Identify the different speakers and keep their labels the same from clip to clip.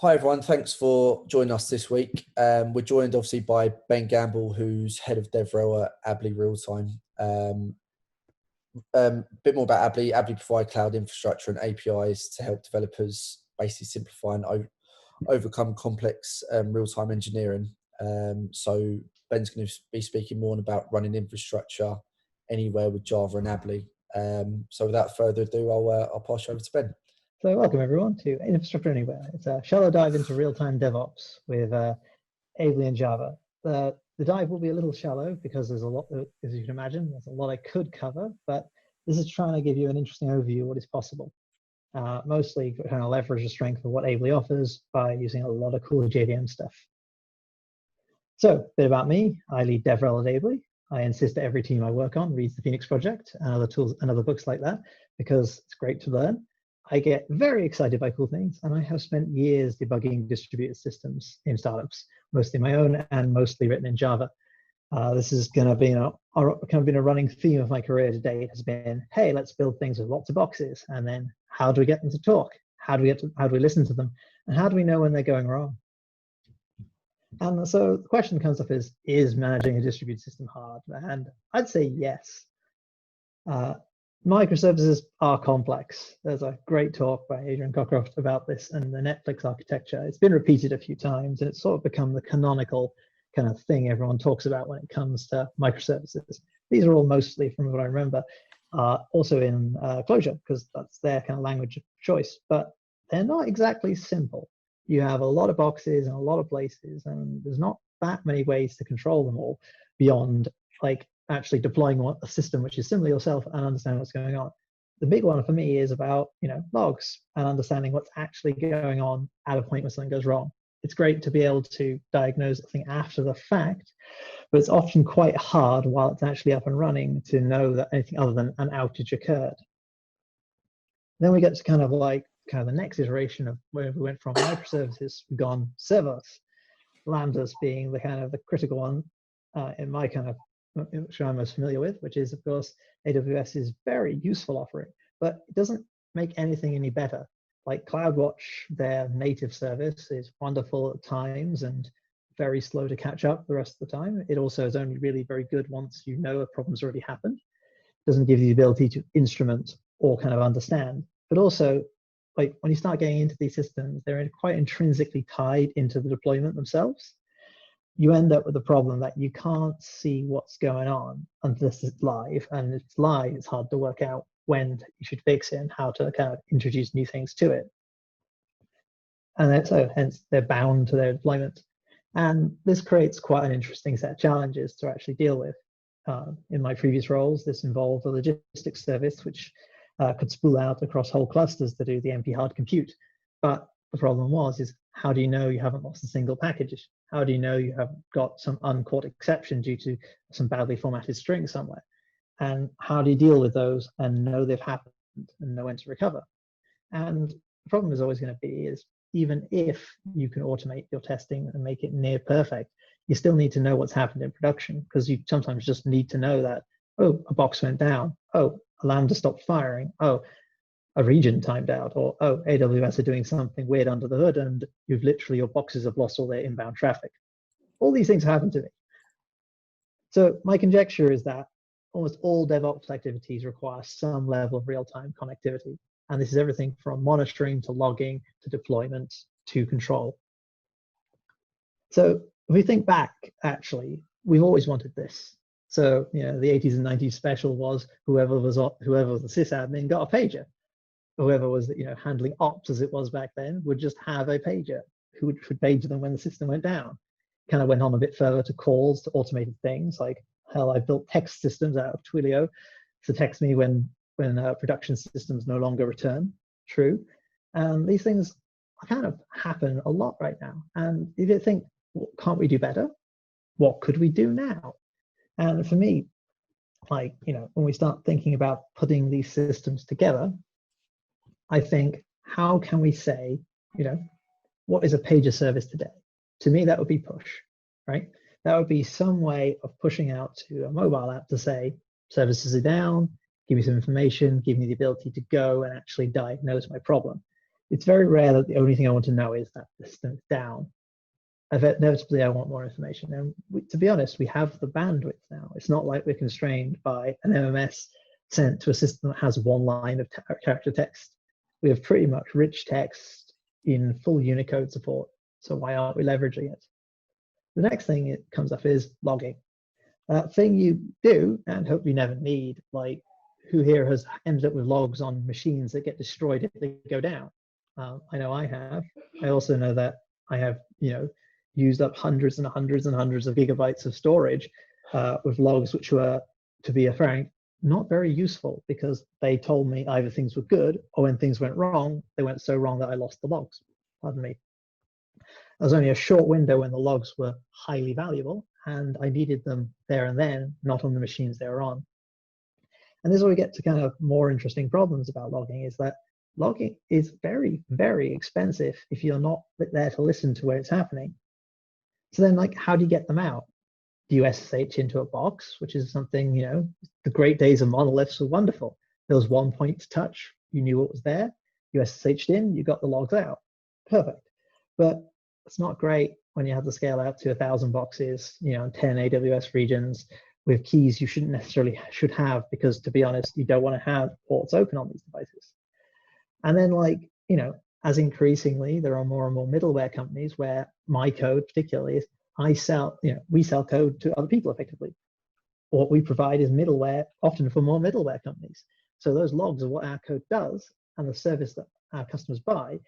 Speaker 1: Hi everyone, thanks for joining us this week. We're joined obviously by Ben Gamble, who's head of DevRel at Ably Real-Time. A bit more about Ably. Ably provide cloud infrastructure and APIs to help developers basically simplify and overcome complex real-time engineering. So Ben's going to be speaking more about running infrastructure anywhere with Java and Ably. So without further ado, I'll pass you over to Ben.
Speaker 2: So welcome everyone to Infrastructure Anywhere. It's a shallow dive into real-time DevOps with Ably and Java. The dive will be a little shallow because there's a lot, as you can imagine, there's a lot I could cover, but this is trying to give you an interesting overview of what is possible. Mostly trying to leverage the strength of what Ably offers by using a lot of cool JVM stuff. So a bit about me. I lead DevRel at Ably. I insist that every team I work on reads the Phoenix project and other tools and other books like that because it's great to learn. I get very excited by cool things, and I have spent years debugging distributed systems in startups, mostly my own and mostly written in Java. This is going to be a running theme of my career to date. Has been, hey, let's build things with lots of boxes, and then how do we get them to talk? How do we listen to them? And how do we know when they're going wrong? And so the question comes up is managing a distributed system hard? And I'd say yes. Microservices are complex. There's a great talk by Adrian Cockcroft about this and the Netflix architecture. It's been repeated a few times, and it's sort of become the canonical kind of thing everyone talks about when it comes to microservices. These are all mostly, from what I remember, also in Clojure, because that's their kind of language of choice, but they're not exactly simple. You have a lot of boxes and a lot of places, and there's not that many ways to control them all beyond like actually deploying a system which is similar to yourself and understand what's going on. The big one for me is about logs and understanding what's actually going on at a point when something goes wrong. It's great to be able to diagnose the thing after the fact, but it's often quite hard while it's actually up and running to know that anything other than an outage occurred. Then we get to kind of the next iteration of where we went from microservices, we've gone serverless. Lambdas being the critical one in my kind of, which I'm most familiar with, which is, of course, AWS's very useful offering, but it doesn't make anything any better. Like CloudWatch, their native service is wonderful at times and very slow to catch up the rest of the time. It also is only really very good once you know a problem's already happened. It doesn't give you the ability to instrument or kind of understand. But also, like when you start getting into these systems, they're quite intrinsically tied into the deployment themselves. You end up with a problem that you can't see what's going on unless it's live, and if it's live, it's hard to work out when you should fix it and how to kind of introduce new things to it. And so hence they're bound to their deployment. And this creates quite an interesting set of challenges to actually deal with. In my previous roles, this involved a logistics service, which could spool out across whole clusters to do the NP hard compute. But the problem is how do you know you haven't lost a single package? How do you know you haven't got some uncaught exception due to some badly formatted string somewhere? And how do you deal with those and know they've happened and know when to recover? And the problem is always going to be is even if you can automate your testing and make it near perfect, you still need to know what's happened in production, because you sometimes just need to know that, oh, a box went down, oh, a Lambda stopped firing, oh, a region timed out, or oh, AWS are doing something weird under the hood and your boxes have lost all their inbound traffic. All these things happen to me. So my conjecture is that almost all DevOps activities require some level of real-time connectivity. And this is everything from monitoring to logging to deployment to control. So if we think back, actually, we've always wanted this. So the 80s and 90s special was whoever was the sysadmin got a pager. Whoever was handling ops as it was back then would just have a pager who would page them when the system went down. Kind of went on a bit further to calls, to automated things like, hell, I built text systems out of Twilio to text me when production systems no longer return true. And these things kind of happen a lot right now. And if you think, well, can't we do better? What could we do now? And for me, when we start thinking about putting these systems together, I think, how can we say, what is a pager service today? To me, that would be push, right? That would be some way of pushing out to a mobile app to say, services are down, give me some information, give me the ability to go and actually diagnose my problem. it's very rare that the only thing I want to know is that the system is down. Inevitably, I want more information. And to be honest, we have the bandwidth now. It's not like we're constrained by an MMS sent to a system that has one line of character text. We have pretty much rich text in full Unicode support. So why aren't we leveraging it? The next thing it comes up is logging. That thing you do and hope you never need, like who here has ended up with logs on machines that get destroyed if they go down? I know I have. I also know that I have, used up hundreds and hundreds and hundreds of gigabytes of storage with logs, which were, to be frank, not very useful because they told me either things were good or when things went wrong, they went so wrong that I lost the logs. Pardon me. There was only a short window when the logs were highly valuable and I needed them there and then, not on the machines they were on. And this is where we get to kind of more interesting problems about logging, is that logging is very, very expensive if you're not there to listen to where it's happening. So then, like, how do you get them out? Do you SSH into a box, which is something, the great days of monoliths were wonderful. There was one point to touch, you knew what was there, you SSH'd in, you got the logs out. Perfect. But it's not great when you have to scale out to 1,000 boxes, 10 AWS regions with keys you shouldn't necessarily have, because to be honest, you don't want to have ports open on these devices. And then as increasingly there are more and more middleware companies where my code particularly is we sell code to other people effectively. What we provide is middleware, often for more middleware companies. So those logs of what our code does and the service that our customers buy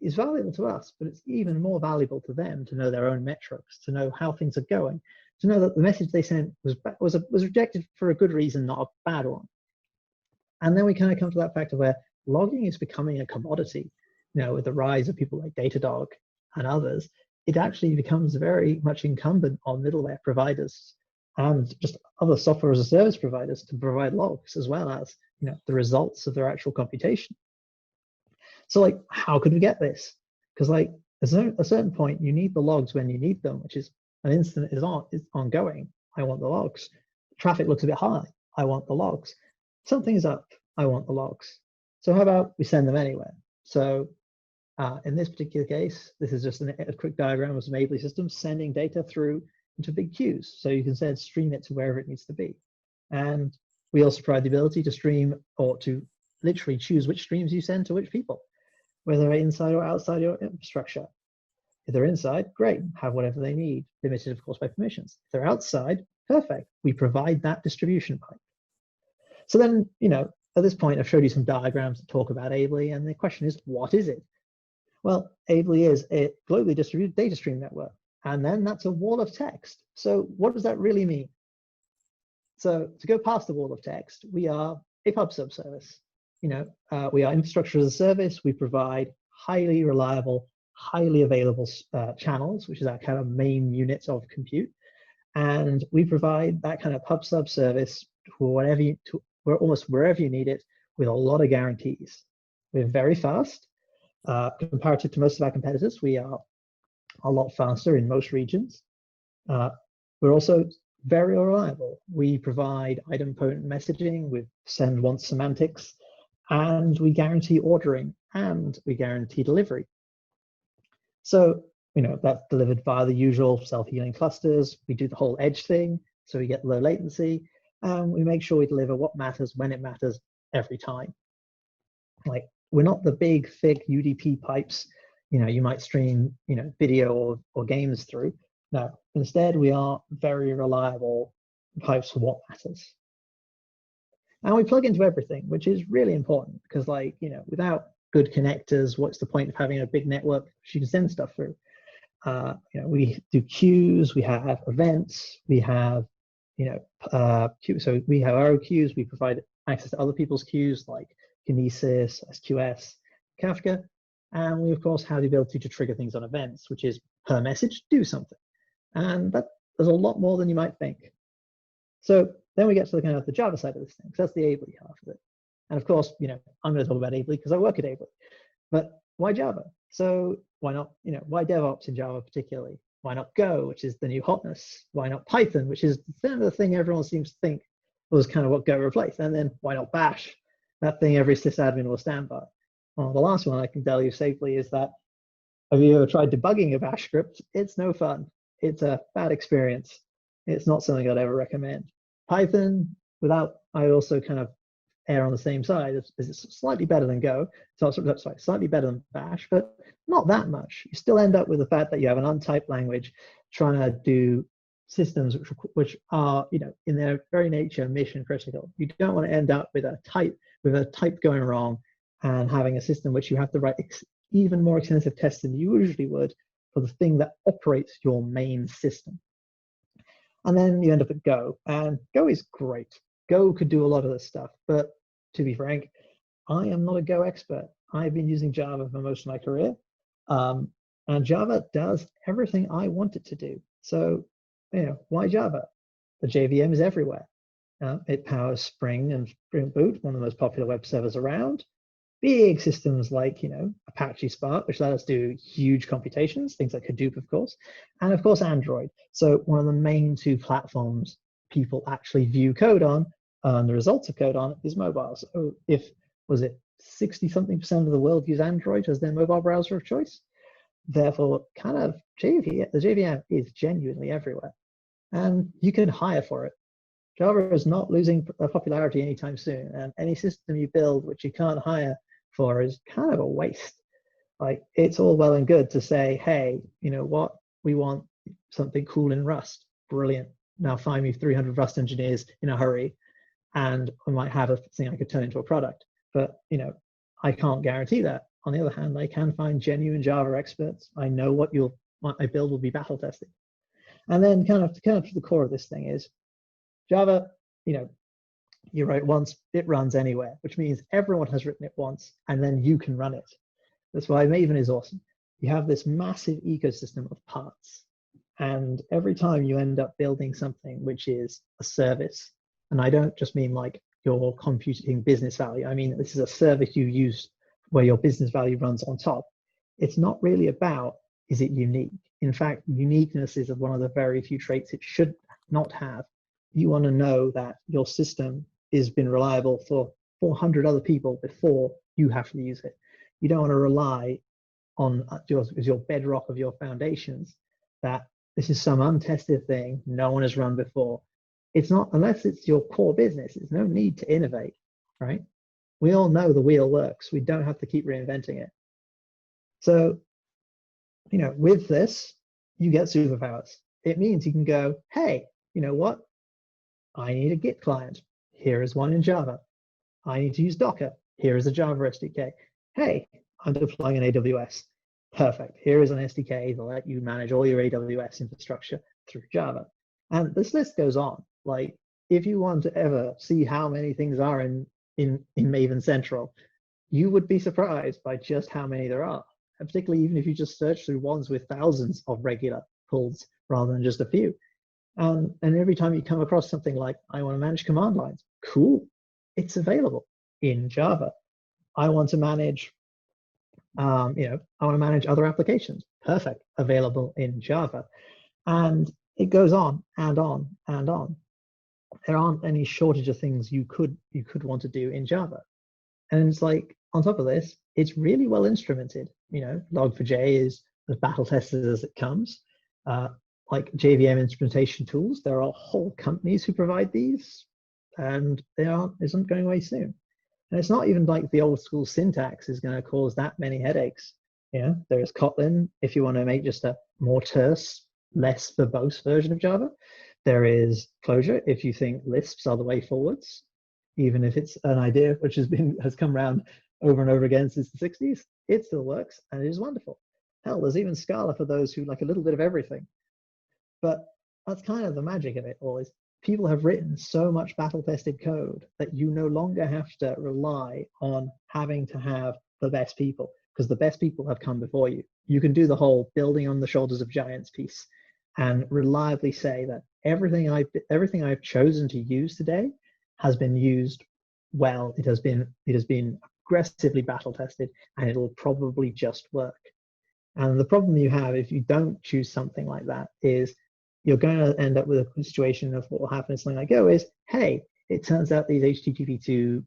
Speaker 2: is valuable to us, but it's even more valuable to them to know their own metrics, to know how things are going, to know that the message they sent was rejected for a good reason, not a bad one. And then we kind of come to that factor where logging is becoming a commodity. With the rise of people like Datadog and others, it actually becomes very much incumbent on middleware providers and just other software as a service providers to provide logs as well as the results of their actual computation. So how could we get this? Because at a certain point you need the logs when you need them, which is an incident is ongoing. I want the logs. Traffic looks a bit high. I want the logs. Something's up. I want the logs. So how about we send them anywhere? So in this particular case, this is just a quick diagram of some Ably systems sending data through into big queues. So you can stream it to wherever it needs to be. And we also provide the ability to stream or to literally choose which streams you send to which people, whether they're inside or outside your infrastructure. If they're inside, great, have whatever they need, limited, of course, by permissions. If they're outside, perfect. We provide that distribution pipe. So then, at this point, I've showed you some diagrams that talk about Ably, and the question is, what is it? Well, Ably is a globally distributed data stream network, and then that's a wall of text. So what does that really mean? So to go past the wall of text, we are a pub sub service. We are infrastructure as a service. We provide highly reliable, highly available channels, which is our kind of main units of compute. And we provide that kind of pub sub service for almost wherever you need it, with a lot of guarantees. We're very fast. Comparative to most of our competitors, we are a lot faster in most regions. We're also very reliable. We provide idempotent messaging with send once semantics, and we guarantee ordering, and we guarantee delivery. So, that's delivered via the usual self-healing clusters. We do the whole edge thing, so we get low latency, and we make sure we deliver what matters when it matters every time. We're not the big, thick UDP pipes, you might stream, video or games through. No, instead, we are very reliable pipes for what matters. And we plug into everything, which is really important because, without good connectors, what's the point of having a big network you can send stuff through? We do queues, we have events, we have, so we have our own queues, we provide access to other people's queues like Kinesis, SQS, Kafka, and we of course have the ability to trigger things on events, which is per message, do something. And there's a lot more than you might think. So then we get to the kind of the Java side of this thing. So that's the Ably half of it. And of course, I'm going to talk about Ably because I work at Ably. But why Java? So why not, why DevOps in Java particularly? Why not Go, which is the new hotness? Why not Python, which is the thing everyone seems to think was kind of what Go replaced? And then why not Bash? That thing every sysadmin will stand by. Well, the last one I can tell you safely is that, have you ever tried debugging a bash script? It's no fun. It's a bad experience. It's not something I'd ever recommend. Python, I also kind of err on the same side. It's slightly better than Go. So sorry, slightly better than Bash, but not that much. You still end up with the fact that you have an untyped language trying to do systems which are, in their very nature, mission critical. You don't want to end up with a type going wrong and having a system which you have to write even more extensive tests than you usually would for the thing that operates your main system. And then you end up at Go, and Go is great. Go could do a lot of this stuff, but to be frank, I am not a Go expert. I've been using Java for most of my career, and Java does everything I want it to do. So, why Java? The JVM is everywhere. It powers Spring and Spring Boot, one of the most popular web servers around. Big systems like, Apache Spark, which let us do huge computations, things like Hadoop, of course, and of course, Android. So one of the main two platforms people actually view code on, and the results of code on, is mobile. So was it 60-something% of the world use Android as their mobile browser of choice? Therefore, the JVM is genuinely everywhere, and you can hire for it. Java is not losing popularity anytime soon, and any system you build which you can't hire for is kind of a waste. Like, it's all well and good to say, hey, you know what, we want something cool in Rust. Brilliant. Now find me 300 Rust engineers in a hurry, and I might have a thing I could turn into a product. But, I can't guarantee that. On the other hand, I can find genuine Java experts. I know what my build will be battle tested. And then kind of to the core of this thing is Java, you write once, it runs anywhere, which means everyone has written it once, and then you can run it. That's why Maven is awesome. You have this massive ecosystem of parts, and every time you end up building something which is a service, and I don't just mean like you're computing business value, I mean this is a service you use where your business value runs on top. It's not really about, is it unique? In fact, uniqueness is one of the very few traits it should not have. You want to know that your system has been reliable for 400 other people before you have to use it. You don't want to rely on your bedrock of your foundations, that this is some untested thing no one has run before. It's not, unless it's your core business, there's no need to innovate, right? We all know the wheel works. We don't have to keep reinventing it. So, with this, you get superpowers. It means you can go, hey, you know what? I need a Git client. Here is one in Java. I need to use Docker. Here is a Java SDK. Hey, I'm deploying an AWS. Perfect. Here is an SDK that let you manage all your AWS infrastructure through Java. And this list goes on. Like, if you want to ever see how many things are in Maven Central, you would be surprised by just how many there are. And particularly even if you just search through ones with thousands of regular pulls rather than just a few. And every time you come across something like, I want to manage command lines, cool, it's available in Java. I want to manage, I want to manage other applications, perfect, available in Java. And it goes on and on and on. There aren't any shortage of things you could want to do in Java. And it's like, on top of this, it's really well instrumented. Log4j is as battle tested as it comes. Like JVM instrumentation tools, there are whole companies who provide these, and isn't going away soon. And it's not even like the old school syntax is going to cause that many headaches. There is Kotlin if you want to make just a more terse, less verbose version of Java. There is Clojure if you think Lisps are the way forwards, even if it's an idea which has come around over and over again since the 60s. It still works, and it is wonderful. Hell, there's even Scala for those who like a little bit of everything. But that's kind of the magic of it all, is people have written so much battle-tested code that you no longer have to rely on having to have the best people, because the best people have come before you. You can do the whole building on the shoulders of giants piece and reliably say that everything I've chosen to use today has been used well. It has been aggressively battle-tested, and it'll probably just work. And the problem you have if you don't choose something like that is you're going to end up with a situation of what will happen in something like Go is, hey, it turns out these HTTP2,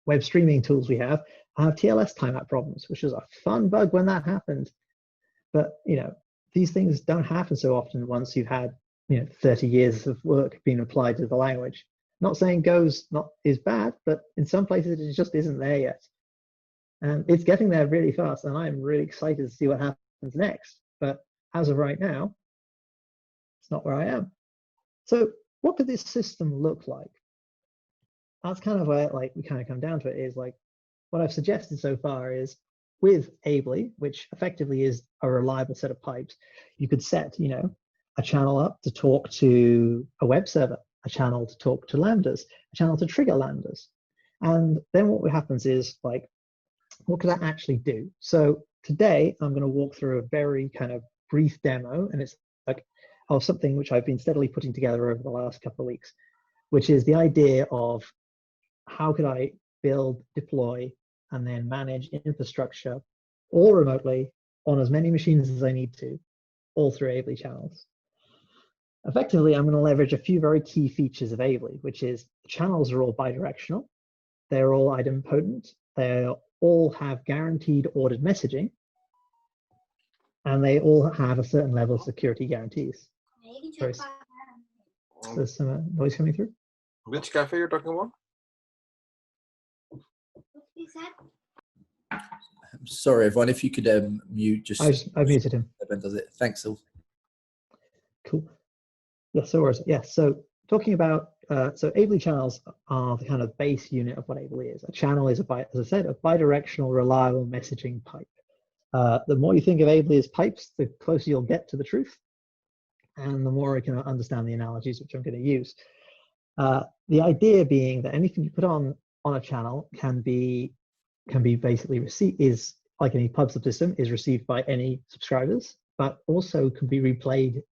Speaker 2: web streaming tools we have TLS timeout problems, which was a fun bug when that happened. But these things don't happen so often once you've had 30 years of work being applied to the language. Not saying is bad, but in some places it just isn't there yet. And it's getting there really fast, and I'm really excited to see what happens next. But as of right now, it's not where I am. So what could this system look like? That's kind of where we kind of come down to it, is what I've suggested so far is with Ably, which effectively is a reliable set of pipes, you could set a channel up to talk to a web server, a channel to talk to Lambdas, a channel to trigger Lambdas. And then what happens is what could that actually do? So today I'm going to walk through a very kind of brief demo, and it's of something which I've been steadily putting together over the last couple of weeks, which is the idea of how could I build, deploy, and then manage infrastructure all remotely on as many machines as I need to, all through Ably channels. Effectively, I'm going to leverage a few very key features of Ably, which is the channels are all bidirectional, they're all idempotent, they all have guaranteed ordered messaging, and they all have a certain level of security guarantees. There's some noise coming through.
Speaker 3: Which cafe you're talking about?
Speaker 1: I'm sorry, everyone. If you could mute, just
Speaker 2: I've muted him.
Speaker 1: Ben does it. Thanks, all.
Speaker 2: Cool. Yeah. So talking about so Ably channels are the kind of base unit of what Ably is. A channel is as I said, a bidirectional, reliable messaging pipe. The more you think of Ably as pipes, the closer you'll get to the truth, and the more you can understand the analogies which I'm going to use. The idea being that anything you put on a channel can be basically received, is like any pub subsystem, is received by any subscribers, but also can be replayed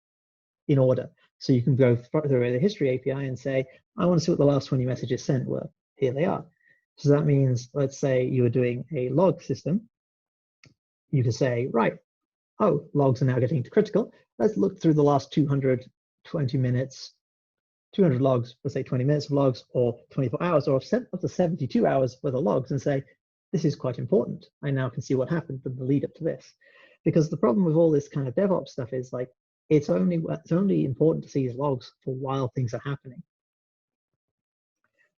Speaker 2: in order. So you can go through the history API and say, I want to see what the last 20 messages sent were. Here they are. So that means, let's say you were doing a log system. You could say, right, oh, logs are now getting to critical. Let's look through the last 220 minutes, 200 logs, let's say 20 minutes of logs, or 24 hours, or up to 72 hours worth of logs, and say, this is quite important. I now can see what happened in the lead up to this. Because the problem with all this kind of DevOps stuff is it's only important to see these logs for while things are happening.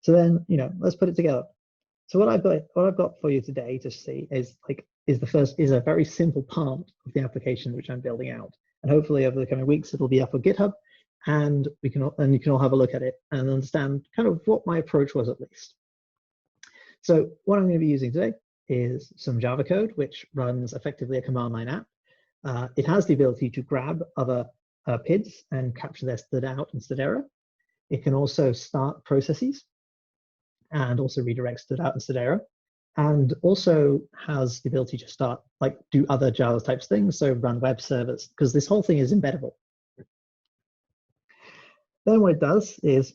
Speaker 2: So then, let's put it together. So what I've got for you today to see is a very simple part of the application which I'm building out. And hopefully over the coming weeks, it'll be up on GitHub, and you can all have a look at it and understand kind of what my approach was, at least. So what I'm going to be using today is some Java code, which runs effectively a command line app. It has the ability to grab other PIDs and capture their std out and std error. It can also start processes and also redirect std out and std error, and also has the ability to start do other Java types things, so run web servers, because this whole thing is embeddable. Then what it does is,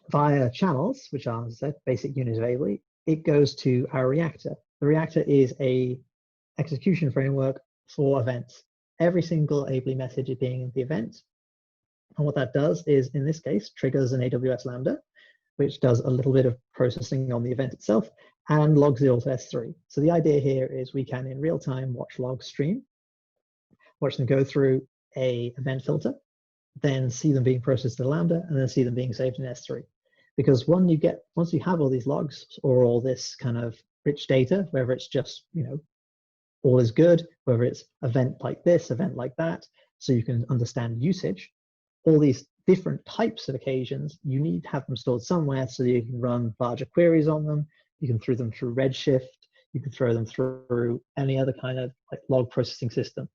Speaker 2: via channels, which are, as I said, basic units of Ably, it goes to our reactor. The reactor is a execution framework for events. Every single Ably message is being in the event. And what that does is, in this case, triggers an AWS Lambda, which does a little bit of processing on the event itself and logs it all to S3. So the idea here is we can, in real time, watch logs stream, watch them go through a event filter, then see them being processed in Lambda, and then see them being saved in S3. Because once you have all these logs or all this kind of rich data, whether it's just, all is good, whether it's event like this, event like that, so you can understand usage, all these different types of occasions, you need to have them stored somewhere so that you can run larger queries on them. You can throw them through Redshift. You can throw them through any other kind of log processing system.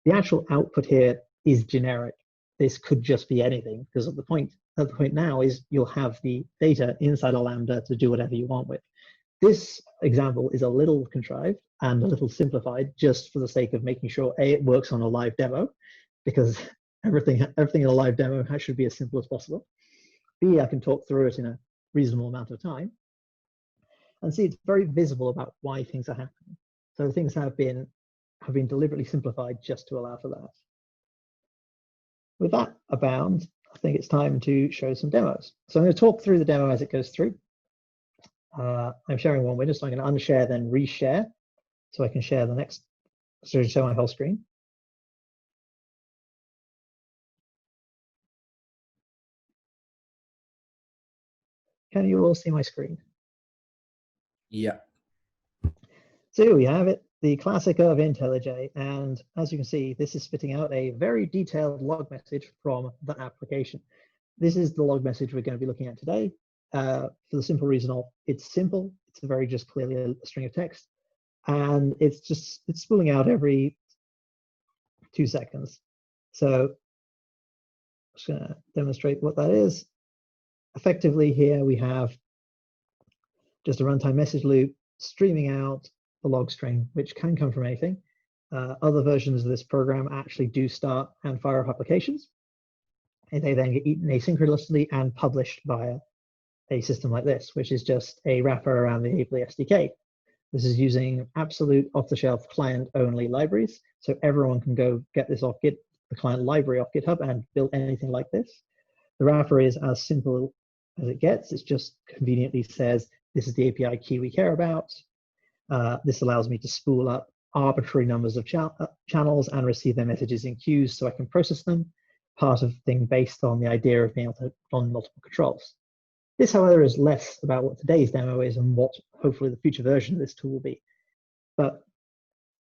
Speaker 2: The actual output here is generic. This could just be anything, because the point now is you'll have the data inside a Lambda to do whatever you want with. This example is a little contrived and a little simplified, just for the sake of making sure A, it works on a live demo, because everything in a live demo should be as simple as possible. B, I can talk through it in a reasonable amount of time. And C, it's very visible about why things are happening. So things have been deliberately simplified just to allow for that. With that abound, I think it's time to show some demos. So I'm going to talk through the demo as it goes through. I'm sharing one widget, so I'm going to unshare, then reshare, so I can share the next, so show my whole screen. Can you all see my screen?
Speaker 1: Yeah.
Speaker 2: So we have it, the classic of IntelliJ, and as you can see, this is spitting out a very detailed log message from the application. This is the log message we're going to be looking at today, for the simple reason of it's simple. It's very just clearly a string of text, and it's spooling out every 2 seconds. So I'm just going to demonstrate what that is. Effectively, here we have just a runtime message loop streaming out the log string, which can come from anything. Other versions of this program actually do start and fire up applications, and they then get eaten asynchronously and published via a system like this, which is just a wrapper around the Ably SDK. This is using absolute off-the-shelf client-only libraries, so everyone can go get this off the client library off GitHub and build anything like this. The wrapper is as simple as it gets. It just conveniently says, this is the API key we care about. This allows me to spool up arbitrary numbers of channels and receive their messages in queues so I can process them, part of the thing based on the idea of being able to run multiple controls. This, however, is less about what today's demo is and what hopefully the future version of this tool will be. But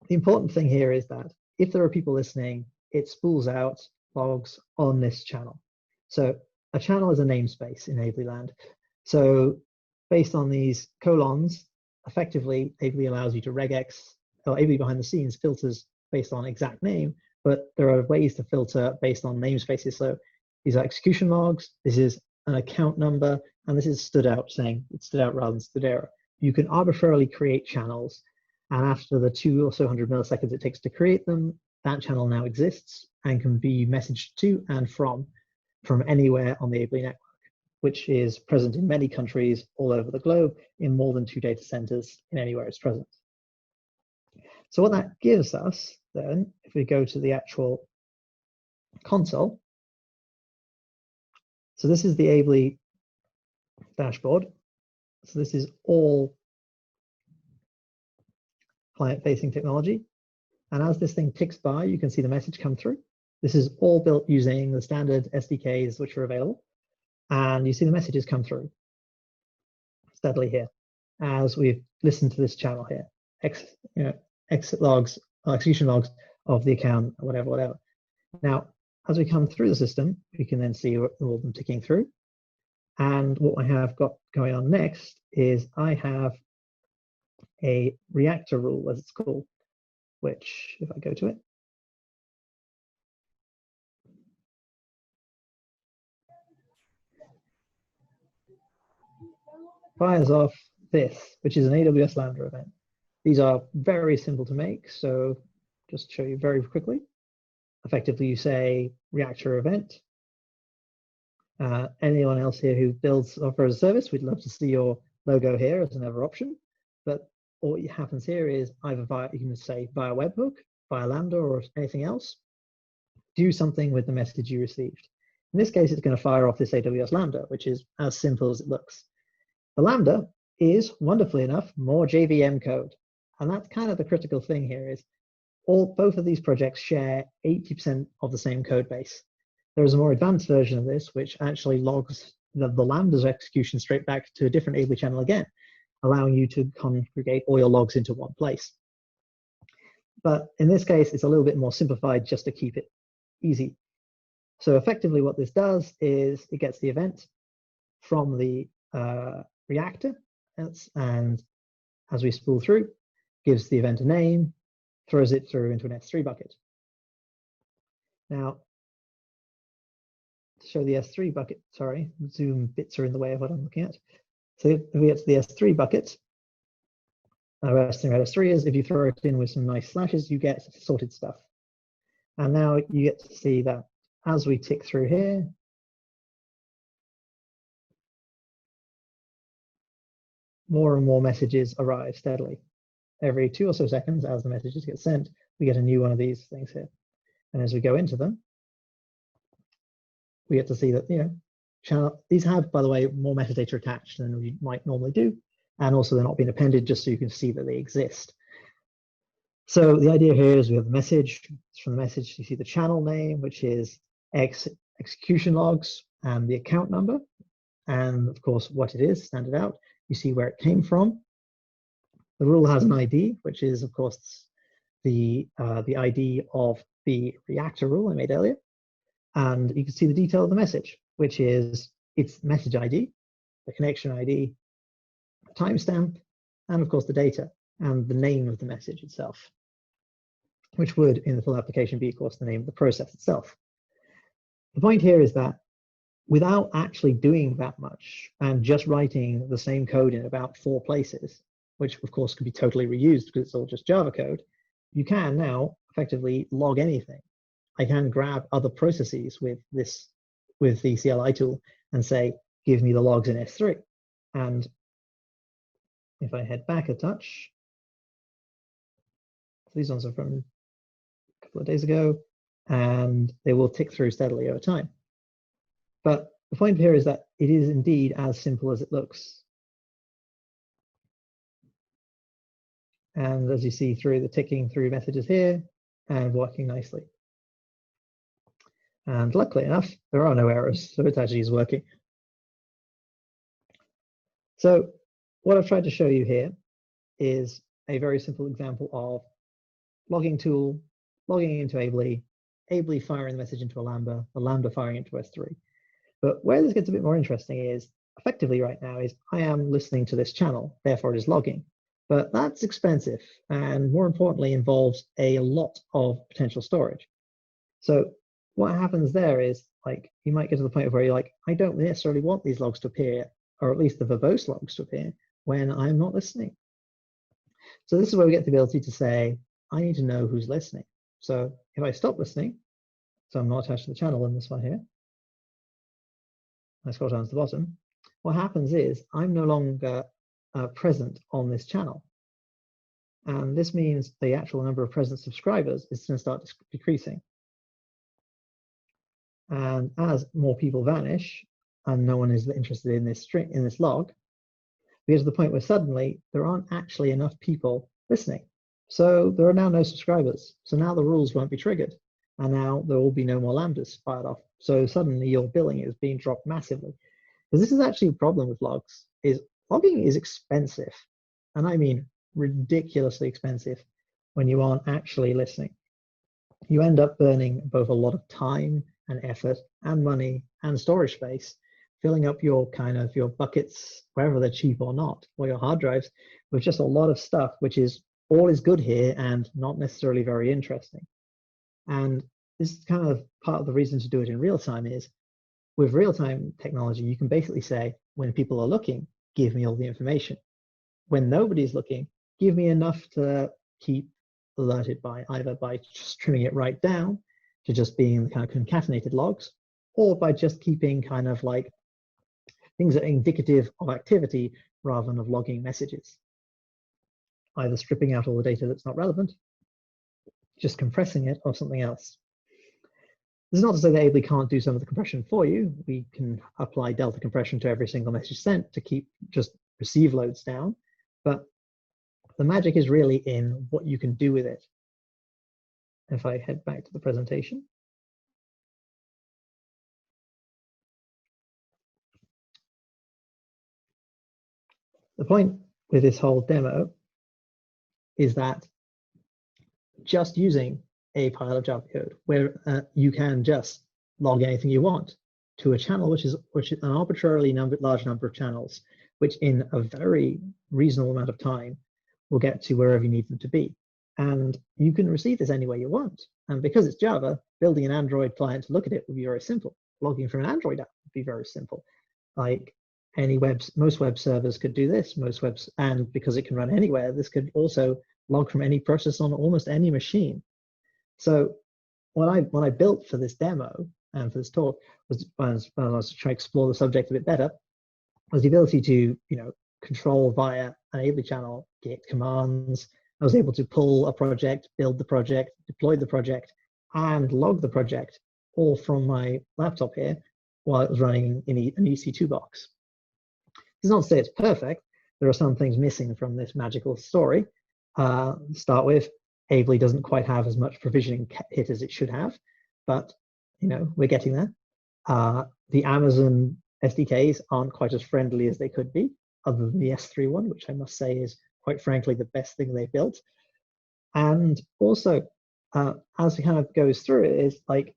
Speaker 2: the important thing here is that if there are people listening, it spools out logs on this channel. So a channel is a namespace in Ably land. So based on these colons, effectively, Ably allows you to regex, or Ably behind the scenes filters based on exact name, but there are ways to filter based on namespaces. So these are execution logs, this is an account number, and this is stood out, saying it stood out rather than stood error. You can arbitrarily create channels, and after the 200 or so milliseconds it takes to create them, that channel now exists and can be messaged to and from anywhere on the Ably network, which is present in many countries all over the globe in more than 2 data centers in anywhere it's present. So what that gives us then, if we go to the actual console, so this is the Ably dashboard. So this is all client-facing technology. And as this thing ticks by, you can see the message come through. This is all built using the standard SDKs which are available. And you see the messages come through steadily here as we've listened to this channel here. Exit logs, execution logs of the account, whatever. Now, as we come through the system, we can then see all of them ticking through. And what I have got going on next is I have a reactor rule, as it's called, which, if I go to it, fires off this, which is an AWS Lambda event. These are very simple to make, so just show you very quickly. Effectively, you say reactor event. Anyone else here who builds software as a service, we'd love to see your logo here as another option. But what happens here is either via, you can say via webhook, via Lambda, or anything else, do something with the message you received. In this case, it's going to fire off this AWS Lambda, which is as simple as it looks. The Lambda is, wonderfully enough, more JVM code. And that's kind of the critical thing here is both of these projects share 80% of the same code base. There is a more advanced version of this, which actually logs the Lambda's execution straight back to a different Ably channel again, allowing you to congregate all your logs into one place. But in this case, it's a little bit more simplified just to keep it easy. So effectively what this does is it gets the event from the reactor, and as we spool through, gives the event a name, throws it through into an S3 bucket. Now, to show the S3 bucket, sorry, Zoom bits are in the way of what I'm looking at. So if we get to the S3 bucket, the best thing about S3 is if you throw it in with some nice slashes, you get sorted stuff. And now you get to see that as we tick through here, more and more messages arrive steadily. Every 2 or so seconds, as the messages get sent, we get a new one of these things here. And as we go into them, we get to see that, channel, these have, by the way, more metadata attached than we might normally do. and also they're not being appended just so you can see that they exist. So the idea here is we have the message. From the message, you see the channel name, which is execution logs, and the account number, and of course what it is, standard out. You see where it came from. The rule has an ID, which is of course the ID of the reactor rule I made earlier. And you can see the detail of the message, which is its message ID, the connection ID, the timestamp, and of course the data and the name of the message itself, which would in the full application be of course the name of the process itself. The point here is that without actually doing that much and just writing the same code in about 4 places, which of course can be totally reused because it's all just Java code, you can now effectively log anything. I can grab other processes with the CLI tool and say, give me the logs in S3. And if I head back a touch, these ones are from a couple of days ago, and they will tick through steadily over time. But the point here is that it is indeed as simple as it looks. And as you see through the ticking through messages here and working nicely. And luckily enough, there are no errors, so it actually is working. So what I've tried to show you here is a very simple example of logging tool, logging into Ably, Ably firing the message into a Lambda, the Lambda firing into S3. But where this gets a bit more interesting is, effectively right now, is I am listening to this channel, therefore it is logging. But that's expensive and more importantly involves a lot of potential storage. So what happens there is, like, you might get to the point where you're like, I don't necessarily want these logs to appear, or at least the verbose logs to appear, when I'm not listening. So this is where we get the ability to say, I need to know who's listening. So if I stop listening, so I'm not attached to the channel in this one here, I scroll down to the bottom, what happens is I'm no longer present on this channel. And this means the actual number of present subscribers is going to start decreasing. And as more people vanish and no one is interested in this string, in this log, we get to the point where suddenly there aren't actually enough people listening. So there are now no subscribers. So now the rules won't be triggered. And now there will be no more Lambdas fired off. So suddenly your billing is being dropped massively. Because this is actually a problem with logs, is logging is expensive. And I mean ridiculously expensive when you aren't actually listening. You end up burning both a lot of time and effort and money and storage space, filling up your your buckets, wherever they're cheap or not, or your hard drives, with just a lot of stuff, which is all is good here and not necessarily very interesting. And this is kind of part of the reason to do it in real time is, with real-time technology, you can basically say, when people are looking, give me all the information. When nobody's looking, give me enough to keep alerted by, either by just trimming it right down to just being the kind of concatenated logs, or by just keeping kind of like things that are indicative of activity rather than of logging messages. Either stripping out all the data that's not relevant, just compressing it, or something else. This is not to say that Ably can't do some of the compression for you. We can apply delta compression to every single message sent to keep just receive loads down, but the magic is really in what you can do with it. If I head back to the presentation. The point with this whole demo is that just using a pile of Java code where you can just log anything you want to a channel, which is an arbitrarily large number of channels, which in a very reasonable amount of time will get to wherever you need them to be. And you can receive this any way you want. And because it's Java, building an Android client to look at it would be very simple. Logging from an Android app would be very simple. Like most web servers could do this, and because it can run anywhere, this could also log from any process on almost any machine. So when I built for this demo and for this talk was when I was trying to explore the subject a bit better, was the ability to control via an Ably channel, git commands. I was able to pull a project, build the project, deploy the project, and log the project all from my laptop here while it was running in an EC2 box. This is not to say it's perfect, there are some things missing from this magical story. Start with, Ably doesn't quite have as much provisioning hit as it should have, but we're getting there. The Amazon SDKs aren't quite as friendly as they could be, other than the S3 one, which I must say is quite frankly the best thing they built. And also, as it kind of goes through it, is like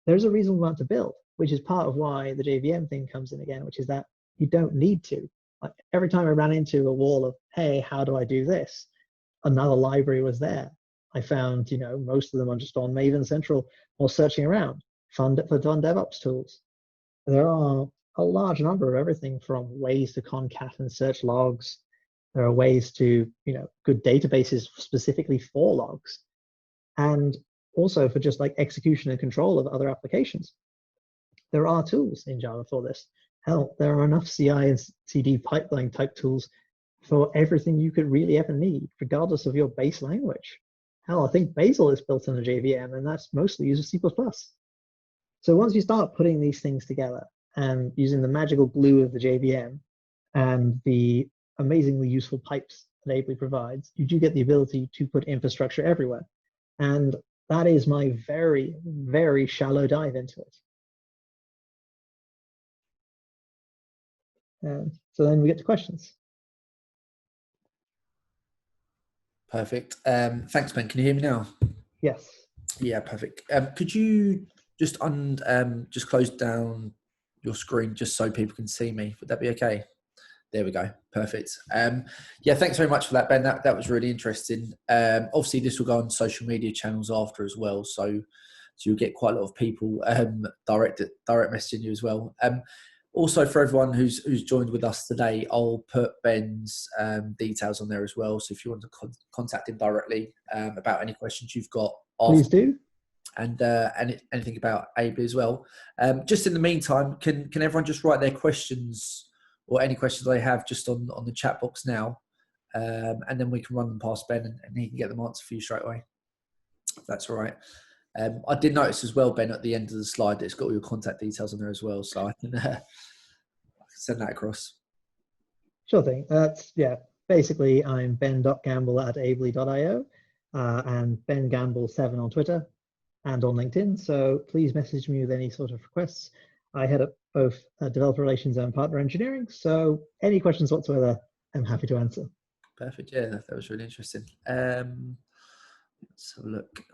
Speaker 2: there's a reason we want to build, which is part of why the JVM thing comes in again, which is that you don't need to. Like every time I ran into a wall of, hey, how do I do this? Another library was there. I found, most of them are just on Maven Central or searching around for fun DevOps tools. There are a large number of everything from ways to concat and search logs. There are ways to, good databases specifically for logs, and also for just like execution and control of other applications. There are tools in Java for this. Hell, there are enough CI and CD pipeline type tools for everything you could really ever need, regardless of your base language. Hell, I think Bazel is built on a JVM, and that's mostly using C++. So once you start putting these things together and using the magical glue of the JVM and the amazingly useful pipes that Ably provides, you do get the ability to put infrastructure everywhere. And that is my very, very shallow dive into it. And so then we get to questions.
Speaker 1: Perfect. Thanks, Ben. Can you hear me now?
Speaker 2: Yes.
Speaker 1: Yeah, perfect. Could you just just close down your screen just so people can see me? Would that be okay? There we go. Perfect. Yeah, thanks very much for that, Ben. That was really interesting. Obviously, this will go on social media channels after as well, so you'll get quite a lot of people direct messaging you as well. Also, for everyone who's joined with us today, I'll put Ben's details on there as well. So if you want to contact him directly about any questions you've got,
Speaker 2: please do.
Speaker 1: And anything about Ably as well. Just in the meantime, can everyone just write their questions or any questions they have just on the chat box now, and then we can run them past Ben and he can get them answered for you straight away, if that's all right. I did notice as well, Ben, at the end of the slide, it's got all your contact details on there as well, so I can send that across.
Speaker 2: Sure thing. Basically, I'm ben.gamble@ably.io and Ben Gamble 7 on Twitter and on LinkedIn. So please message me with any sort of requests. I head up both developer relations and partner engineering. So any questions whatsoever, I'm happy to answer.
Speaker 1: Perfect. Yeah, that was really interesting. Let's have a look.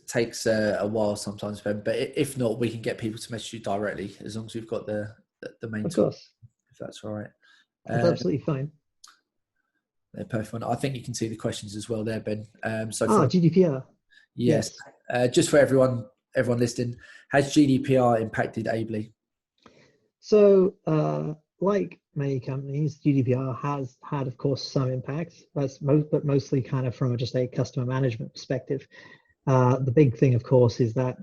Speaker 1: Takes a while sometimes, Ben, but if not, we can get people to message you directly as long as we've got the main.
Speaker 2: Of course.
Speaker 1: If that's all right.
Speaker 2: That's absolutely fine.
Speaker 1: They're perfect. I think you can see the questions as well there, Ben.
Speaker 2: GDPR.
Speaker 1: Yes. Just for everyone listening, has GDPR impacted Ably?
Speaker 2: So, like many companies, GDPR has had, of course, some impact. But mostly kind of from just a customer management perspective. The big thing, of course, is that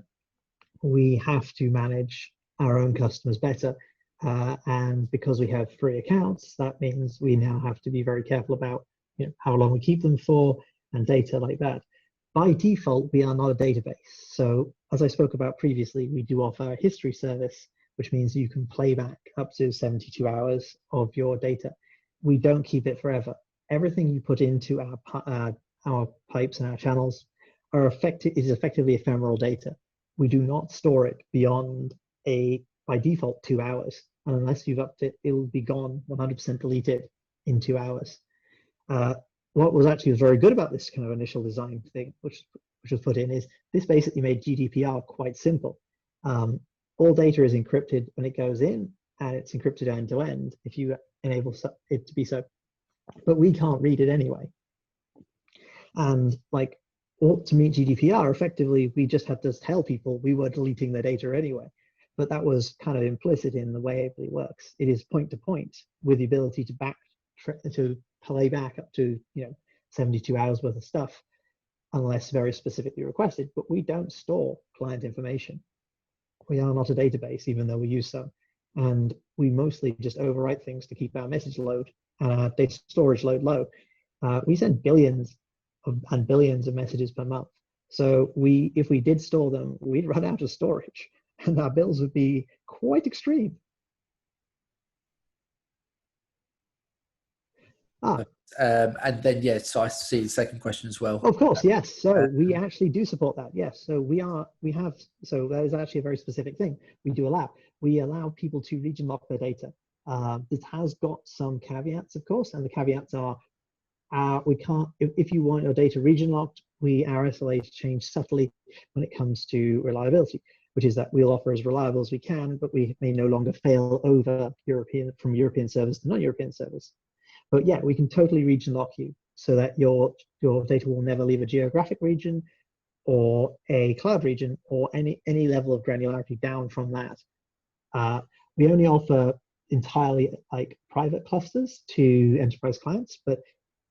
Speaker 2: we have to manage our own customers better. And because we have free accounts, that means we now have to be very careful about how long we keep them for and data like that. By default, we are not a database. So as I spoke about previously, we do offer a history service, which means you can play back up to 72 hours of your data. We don't keep it forever. Everything you put into our pipes and our channels is effectively ephemeral data. We do not store it beyond by default 2 hours. And unless you've upped it, it will be gone, 100% deleted in 2 hours. What was very good about this kind of initial design thing, which was put in, is this basically made GDPR quite simple. All data is encrypted when it goes in, and it's encrypted end to end if you enable it to be so. But we can't read it anyway. And to meet GDPR, effectively, we just had to tell people we were deleting their data anyway. But that was kind of implicit in the way Ably works. It is point to point with the ability to play back up to 72 hours worth of stuff, unless very specifically requested. But we don't store client information. We are not a database, even though we use some. And we mostly just overwrite things to keep our message load and our data storage load low. We send billions and billions of messages per month. So if we did store them, we'd run out of storage. and our bills would be quite extreme.
Speaker 1: And then, yeah, so I see the second question as well.
Speaker 2: Of course, yes. So we actually do support that. Yes. So so that is actually a very specific thing. We do allow. We allow people to region lock their data. It has got some caveats, of course, and the caveats are, we can't, if you want your data region locked, our SLAs change subtly when it comes to reliability, which is that we'll offer as reliable as we can, but we may no longer fail over from European servers to non-European servers. But yeah, we can totally region lock you so that your data will never leave a geographic region or a cloud region or any level of granularity down from that. We only offer entirely like private clusters to enterprise clients, but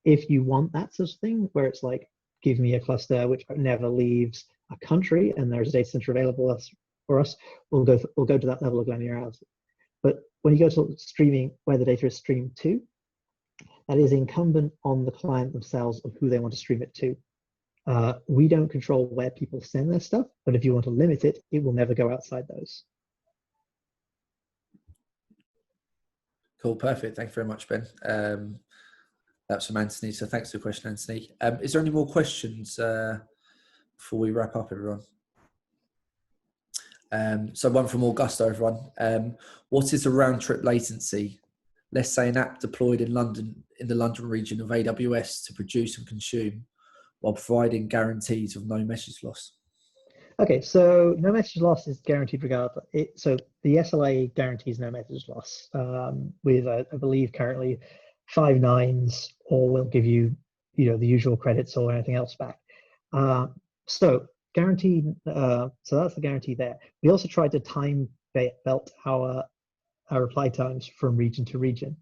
Speaker 2: if you want that sort of thing where it's like, give me a cluster which never leaves a country and there's a data center available for us, we'll go to that level of granularity. But when you go to streaming where the data is streamed to, that is incumbent on the client themselves of who they want to stream it to. We don't control where people send their stuff, but if you want to limit it, it will never go outside those.
Speaker 1: Cool, perfect. Thank you very much, Ben. That's from Anthony, so thanks for the question, Anthony. Is there any more questions before we wrap up, everyone? So one from Augusto, everyone. What is the round trip latency? Let's say an app deployed in London, in the London region of AWS to produce and consume while providing guarantees of no message loss.
Speaker 2: Okay, so no message loss is guaranteed regardless. So the SLA guarantees no message loss with, I believe, currently 5 nines, or we'll give you, the usual credits or anything else back. So guaranteed. So that's the guarantee there. We also tried to time belt our reply times from region to region.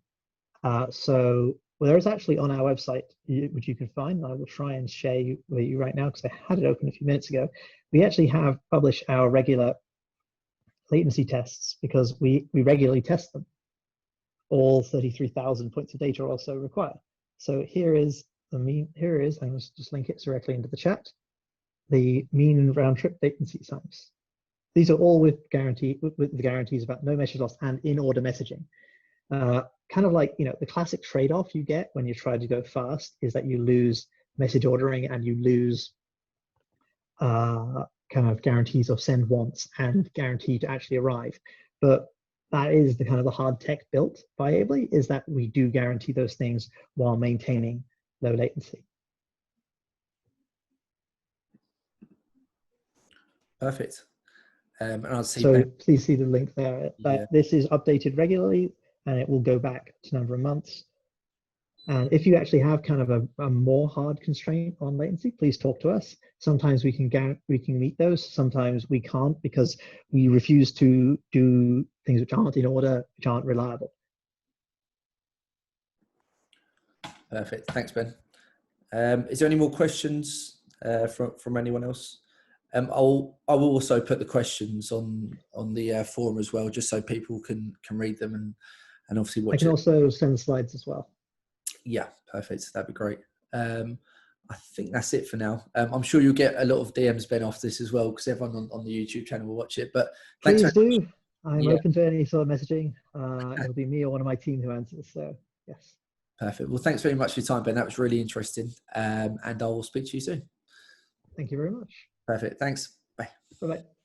Speaker 2: So there's actually on our website, which you can find, I will try and share with you right now because I had it open a few minutes ago. We actually have published our regular latency tests because we regularly test them. All 33,000 points of data also require. So here is the mean, I'm just link it directly into the chat, the mean round trip latency times. These are all with the guarantees about no message loss and in order messaging. Kind of like, the classic trade-off you get when you try to go fast is that you lose message ordering and you lose kind of guarantees of send once and guarantee to actually arrive. But that is the kind of the hard tech built by Ably, is that we do guarantee those things while maintaining low latency.
Speaker 1: Perfect. And I'll see.
Speaker 2: So please see the link there.
Speaker 1: Yeah.
Speaker 2: This is updated regularly and it will go back to a number of months. And if you actually have kind of a more hard constraint on latency, please talk to us. Sometimes we can meet those. Sometimes we can't because we refuse to do things which aren't in order, which aren't reliable.
Speaker 1: Perfect. Thanks, Ben. Is there any more questions from anyone else? I will also put the questions on the forum as well, just so people can read them and obviously watch. I
Speaker 2: can also send slides as well.
Speaker 1: Yeah, perfect. That'd be great. I think that's it for now. I'm sure you'll get a lot of DMs, Ben, off this as well, because everyone on the YouTube channel will watch it. But thanks.
Speaker 2: Please do. I'm open to any sort of messaging. It'll be me or one of my team who answers. So yes.
Speaker 1: Perfect. Well, thanks very much for your time, Ben. That was really interesting. And I will speak to you soon.
Speaker 2: Thank you very much.
Speaker 1: Perfect. Thanks. Bye.
Speaker 2: Bye-bye.